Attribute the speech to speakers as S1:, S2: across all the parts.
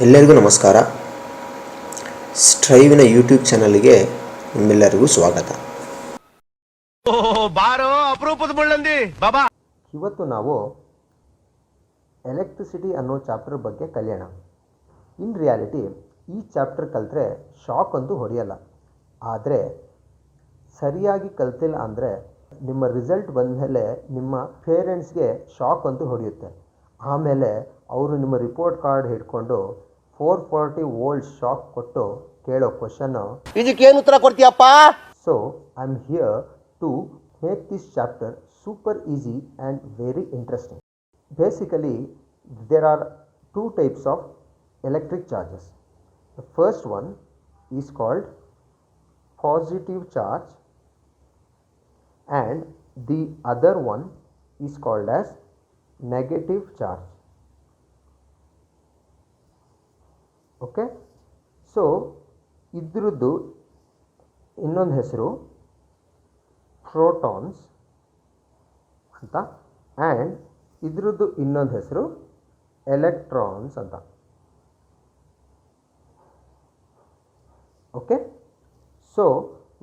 S1: ಎಲ್ಲರಿಗೂ ನಮಸ್ಕಾರ. ಸ್ಟ್ರೈವಿನ ಯೂಟ್ಯೂಬ್ ಚಾನಲ್ಗೆ ನಿಮ್ಮೆಲ್ಲರಿಗೂ ಸ್ವಾಗತ. ಇವತ್ತು ನಾವು ಎಲೆಕ್ಟ್ರಿಸಿಟಿ ಅನ್ನೋ ಚಾಪ್ಟರ್ ಬಗ್ಗೆ ಕಲಿಯೋಣ. ಇನ್ ರಿಯಾಲಿಟಿ ಈ ಚಾಪ್ಟರ್ ಕಲಿತ್ರೆ ಶಾಕ್ ಅಂತೂ ಹೊಡೆಯಲ್ಲ, ಆದರೆ ಸರಿಯಾಗಿ ಕಲ್ತಿಲ್ಲ ಅಂದರೆ ನಿಮ್ಮ ರಿಸಲ್ಟ್ ಬಂದಮೇಲೆ ನಿಮ್ಮ ಪೇರೆಂಟ್ಸ್ಗೆ ಶಾಕ್ ಅಂತೂ ಹೊಡೆಯುತ್ತೆ. ಆಮೇಲೆ ಅವರು ನಿಮ್ಮ ರಿಪೋರ್ಟ್ ಕಾರ್ಡ್ ಹಿಡ್ಕೊಂಡು 440 ವೋಲ್ಟ್ ಶಾಕ್ ಕೊಟ್ಟು ಕೇಳೋ ಕ್ವಶನ್ನು,
S2: ಇದಕ್ಕೇನು ಉತ್ತರ ಕೊಡ್ತೀಯಪ್ಪ?
S1: So I am here to make this chapter super easy and very interesting. Basically there are two types of electric charges. The first one is called positive charge and the other one is called as negative charge. Okay, so idruddu ಇನ್ನೊಂದು ಹೆಸರು protons ಅಂತ, and ಇದ್ರದ್ದು ಇನ್ನೊಂದು ಹೆಸರು electrons ಅಂತ. Okay, so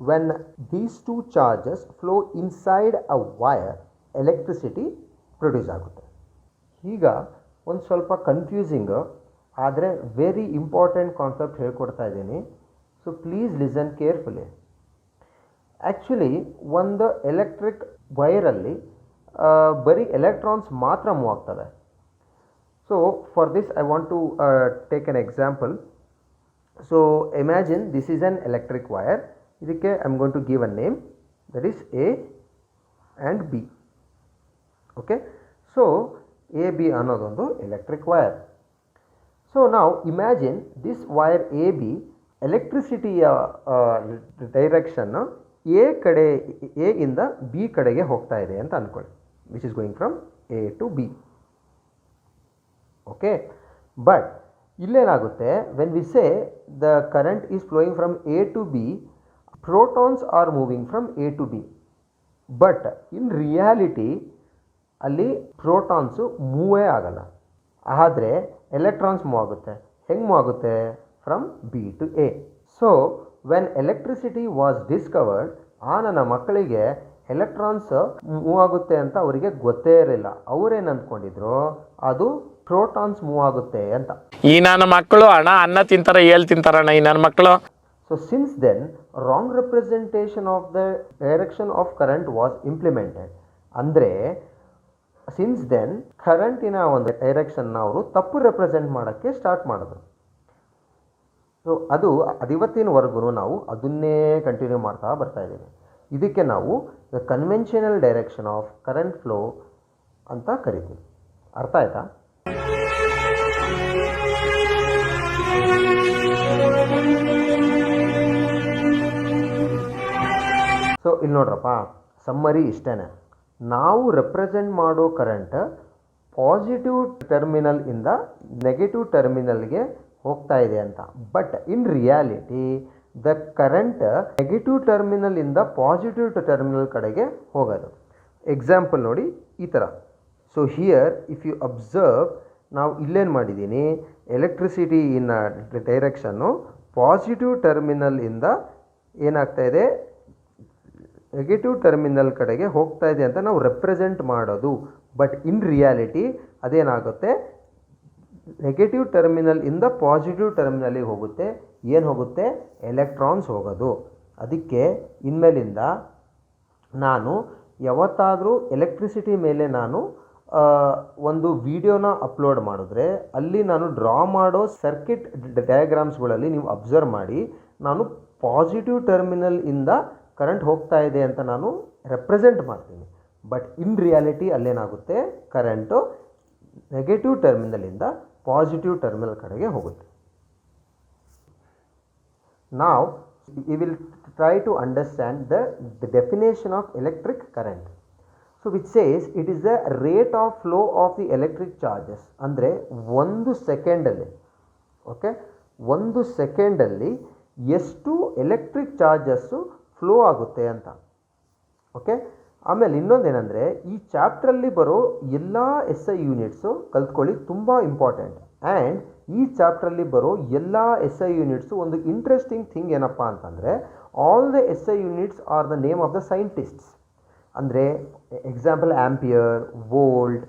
S1: when these two charges flow inside a wire, electricity produce ಆಗುತ್ತೆ. ಈಗ ಒಂದು ಸ್ವಲ್ಪ ಕನ್ಫ್ಯೂಸಿಂಗು ಆದರೆ ವೆರಿ ಇಂಪಾರ್ಟೆಂಟ್ ಕಾನ್ಸೆಪ್ಟ್ ಹೇಳ್ಕೊಡ್ತಾ ಇದ್ದೀನಿ. So please listen carefully. Actually ಒಂದು ಎಲೆಕ್ಟ್ರಿಕ್ ವೈರಲ್ಲಿ ಬರೀ ಎಲೆಕ್ಟ್ರಾನ್ಸ್ ಮಾತ್ರ ಮೂವ್ ಆಗ್ತವೆ. So for this I want to take an example. So imagine this is an electric wire. ಇದಕ್ಕೆ I am going to give a name, that is A and B. Okay, so A B ಅನ್ನೋದೊಂದು electric wire. So ನಾವು imagine this wire A B ಎಲೆಕ್ಟ್ರಿಸಿಟಿಯ direction A ಇಂದ B ಕಡೆಗೆ ಹೋಗ್ತಾ ಇದೆ ಅಂತ ಅಂದ್ಕೊಳ್ಳಿ, which is going from A to B. Okay, but ಇಲ್ಲೇನಾಗುತ್ತೆ, when we say the current is flowing from A to B, protons are moving from A to B, but in reality ಅಲ್ಲಿ protons ಮೂವೇ ಆಗಲ್ಲ, ಆದರೆ electrons move ಆಗುತ್ತೆ. ಹೆಂಗೆ move ಆಗುತ್ತೆ? From B to A. So when electricity was discovered, ನನ್ನ ಮಕ್ಕಳಿಗೆ electrons move ಆಗುತ್ತೆ ಅಂತ ಅವರಿಗೆ ಗೊತ್ತೇ ಇರಲಿಲ್ಲ. ಅವರೇನು ಅಂದ್ಕೊಂಡಿದ್ರು, ಅದು ಪ್ರೋಟಾನ್ಸ್ ಮೂವ್ ಆಗುತ್ತೆ ಅಂತ.
S2: ಈ ನನ್ನ ಮಕ್ಕಳು ಅನ್ನ ತಿಂತಾರ, ಏಳು ತಿಂತಾರಣ್ಣ ಈ ನನ್ನ ಮಕ್ಕಳು.
S1: So since then, wrong representation of the direction of current was implemented. ಅಂದರೆ ಸಿನ್ಸ್ ದೆನ್ ಕರೆಂಟಿನ ಒಂದು ಡೈರೆಕ್ಷನ್ನ ಅವರು ತಪ್ಪು ರೆಪ್ರೆಸೆಂಟ್ ಮಾಡೋಕ್ಕೆ ಸ್ಟಾರ್ಟ್ ಮಾಡಿದ್ರು. ಸೊ ಇವತ್ತಿನವರೆಗೂ ನಾವು ಅದನ್ನೇ ಕಂಟಿನ್ಯೂ ಮಾಡ್ತಾ ಬರ್ತಾ ಇದ್ದೀವಿ. ಇದಕ್ಕೆ ನಾವು the conventional direction of current flow ಅಂತ ಕರಿತೀವಿ. ಅರ್ಥ ಆಯ್ತಾ? ಸೊ ಇಲ್ಲಿ ನೋಡ್ರಪ್ಪ, ಸಮ್ಮರಿ ಇಷ್ಟೇ. ನಾವು ರೆಪ್ರೆಸೆಂಟ್ ಮಾಡೋ ಕರೆಂಟ್ ಪಾಸಿಟಿವ್ ಟರ್ಮಿನಲ್ ಇಂದ ನೆಗೆಟಿವ್ ಟರ್ಮಿನಲ್ಗೆ ಹೋಗ್ತಾ ಇದೆ ಅಂತ. But in reality the current negative terminal ಇಂದ ಪಾಸಿಟಿವ್ ಟರ್ಮಿನಲ್ ಕಡೆಗೆ ಹೋಗೋದು. ಎಕ್ಸಾಂಪಲ್ ನೋಡಿ ಈ ಥರ. So here if you observe, ನಾವು ಇಲ್ಲೇನು ಮಾಡಿದ್ದೀನಿ, ಎಲೆಕ್ಟ್ರಿಸಿಟಿ ಇನ್ ಡೈರೆಕ್ಷನ್ನು ಪಾಸಿಟಿವ್ ಟರ್ಮಿನಲ್ ಇಂದ ಏನಾಗ್ತಾ ಇದೆ, ನೆಗೆಟಿವ್ ಟರ್ಮಿನಲ್ ಕಡೆಗೆ ಹೋಗ್ತಾ ಇದೆ ಅಂತ ನಾವು ರೆಪ್ರೆಸೆಂಟ್ ಮಾಡೋದು. ಬಟ್ ಇನ್ ರಿಯಾಲಿಟಿ ಅದೇನಾಗುತ್ತೆ, ನೆಗೆಟಿವ್ ಟರ್ಮಿನಲ್ ಇಂದ ಪಾಸಿಟಿವ್ ಟರ್ಮಿನಲ್ಲಿಗೆ ಹೋಗುತ್ತೆ. ಏನು ಹೋಗುತ್ತೆ? ಎಲೆಕ್ಟ್ರಾನ್ಸ್ ಹೋಗೋದು. ಅದಕ್ಕೆ ಇನ್ಮೇಲಿಂದ ನಾನು ಯಾವತ್ತಾದರೂ ಎಲೆಕ್ಟ್ರಿಸಿಟಿ ಮೇಲೆ ನಾನು ಒಂದು ವಿಡಿಯೋನ ಅಪ್ಲೋಡ್ ಮಾಡಿದ್ರೆ ಅಲ್ಲಿ ನಾನು ಡ್ರಾ ಮಾಡೋ ಸರ್ಕ್ಯೂಟ್ ಡಯಾಗ್ರಾಮ್ಸ್ಗಳಲ್ಲಿ ನೀವು ಅಬ್ಸರ್ವ್ ಮಾಡಿ, ನಾನು ಪಾಸಿಟಿವ್ ಟರ್ಮಿನಲ್ ಇಂದ ಕರೆಂಟ್ ಹೋಗ್ತಾ ಇದೆ ಅಂತ ನಾನು ರೆಪ್ರೆಸೆಂಟ್ ಮಾಡ್ತೀನಿ. ಬಟ್ ಇನ್ ರಿಯಾಲಿಟಿ ಅಲ್ಲೇನಾಗುತ್ತೆ, ಕರೆಂಟು ನೆಗೆಟಿವ್ ಟರ್ಮಿನಲಿಂದ ಪಾಸಿಟಿವ್ ಟರ್ಮಿನಲ್ ಕಡೆಗೆ ಹೋಗುತ್ತೆ. ನಾವು we will try to understand the definition of electric current. So which says it is the rate of flow of the electric charges. ಅಂದರೆ ಒಂದು ಸೆಕೆಂಡಲ್ಲಿ, okay, ಒಂದು ಸೆಕೆಂಡಲ್ಲಿ ಎಷ್ಟು electric charges flow ಆಗುತ್ತೆ ಅಂತ. ಓಕೆ, ಆಮೇಲೆ ಇನ್ನೊಂದೇನೆಂದರೆ, ಈ ಚಾಪ್ಟ್ರಲ್ಲಿ ಬರೋ ಎಲ್ಲ SI ಯೂನಿಟ್ಸು ಕಲ್ತ್ಕೊಳ್ಳಿ, ತುಂಬ ಇಂಪಾರ್ಟೆಂಟ್. ಆ್ಯಂಡ್ ಈ ಚಾಪ್ಟ್ರಲ್ಲಿ ಬರೋ ಎಲ್ಲ ಎಸ್ ಐ ಯೂನಿಟ್ಸು ಒಂದು ಇಂಟ್ರೆಸ್ಟಿಂಗ್ ಥಿಂಗ್ ಏನಪ್ಪ ಅಂತಂದರೆ all the S I units are the name of the scientists. ಅಂದರೆ example ampere, volt,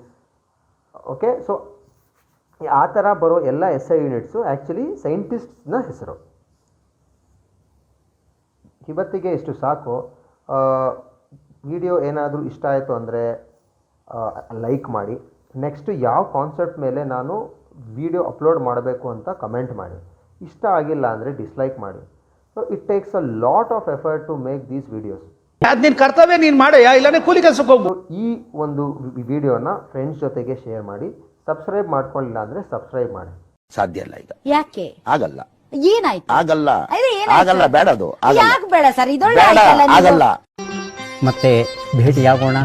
S1: okay. So ಆ ಥರ ಬರೋ ಎಲ್ಲ ಎಸ್ ಐ ಯೂನಿಟ್ಸು ಆ್ಯಕ್ಚುಲಿ ಸೈಂಟಿಸ್ಟ್ನ ಹೆಸರು. ಇವತ್ತಿಗೆ ಇಷ್ಟು ಸಾಕು. ವಿಡಿಯೋ ಏನಾದರೂ ಇಷ್ಟ ಆಯಿತು ಅಂದರೆ ಲೈಕ್ ಮಾಡಿ. ನೆಕ್ಸ್ಟ್ ಯಾವ ಕಾನ್ಸೆಪ್ಟ್ ಮೇಲೆ ನಾನು ವಿಡಿಯೋ ಅಪ್ಲೋಡ್ ಮಾಡಬೇಕು ಅಂತ ಕಮೆಂಟ್ ಮಾಡಿ. ಇಷ್ಟ ಆಗಿಲ್ಲ ಅಂದರೆ ಡಿಸ್ಲೈಕ್ ಮಾಡಿ. So it takes a lot of effort to make these videos.
S3: ಅದು ನಿನ್ನ ಕರ್ತವ್ಯ, ನೀನು ಮಾಡಯ್ಯ, ಇಲ್ಲಾಂದ್ರೆ ಕೂಲಿ ಕೆಲಸಕ್ಕೆ ಹೋಗು.
S1: ಈ ಒಂದು ವಿಡಿಯೋನ ಫ್ರೆಂಡ್ಸ್ ಜೊತೆಗೆ ಶೇರ್ ಮಾಡಿ. ಸಬ್ಸ್ಕ್ರೈಬ್ ಮಾಡ್ಕೊಳ್ಳಿಲ್ಲ ಅಂದರೆ ಸಬ್ಸ್ಕ್ರೈಬ್ ಮಾಡಿ.
S4: ಸಾಧ್ಯ ಇಲ್ಲ ಈಗ.
S5: ಯಾಕೆ
S4: ಆಗಲ್ಲ.
S5: ಏನಾಯ್ತು?
S4: ಆಗಲ್ಲ.
S5: ಅದೇ ಏನಾಯ್ತು?
S4: ಆಗಲ್ಲ. ಬೇಡ ಅದು.
S5: ಯಾಕೆ ಬೇಡ ಸರ್? ಇದೊಳ್ಳೆ
S4: ಬೇಡ.
S5: ಆಯ್ತಲ್ಲ ನೀವು.
S4: ಆಗಲ್ಲ.
S6: ಮತ್ತೆ ಭೇಟಿಯಾಗೋಣ.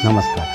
S6: ನಮಸ್ಕಾರ.